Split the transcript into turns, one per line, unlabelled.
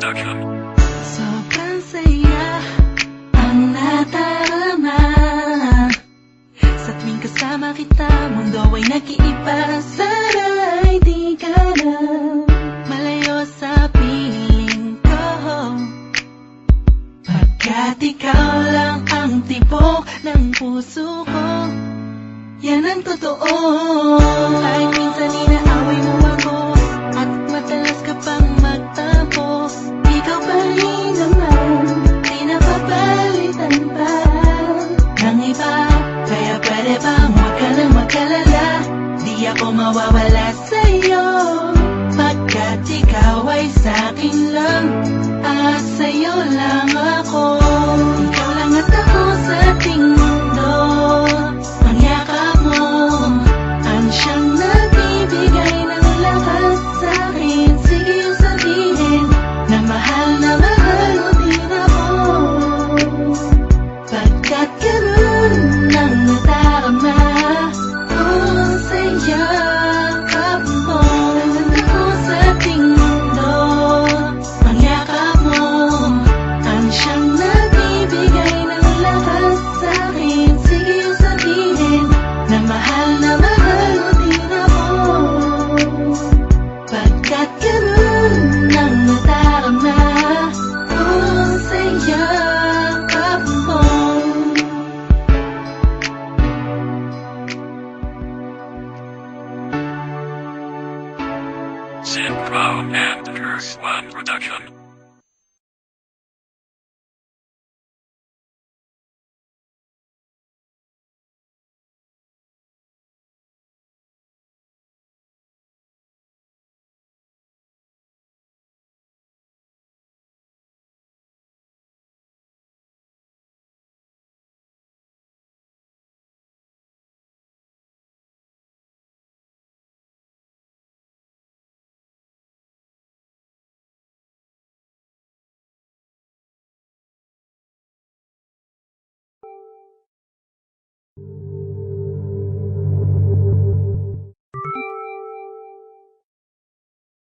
Production.
Sobrang saya ang nadarama sa tuwing kasama kita. Mundo ay nag-iiba, sana'y di ka na malayo sa piling ko, pagkat ikaw lang ang tibok ng puso ko. Yan ang totoo. Kahit minsan inaaway mo ako at madalas ka pang magtampo, ikaw pa rin naman, di napapalitan pa ng iba. Kaya pwede bang huwag ka nang mag-alala, di ako mawawala sa'yo, pagkat ikaw ay sa'kin lang at sa'yo lang ako. Ikaw lang at ako sa ating mundo. Ang yakap mo ang siyang nagbibigay ng lakas sa'kin. Sige yung sabihin na mahal mo din ako, pagkat ganun ang nadarama ko sa yakap mo. Ako sa ating mundo. Ang yakap mo ang siyang nagbibigay ng lakas sa'kin. Sige yung sabihin na mahal mo din ako, pagkat ganun ang nadarama ko sa yakap mo.
Synchro and Curse One Production.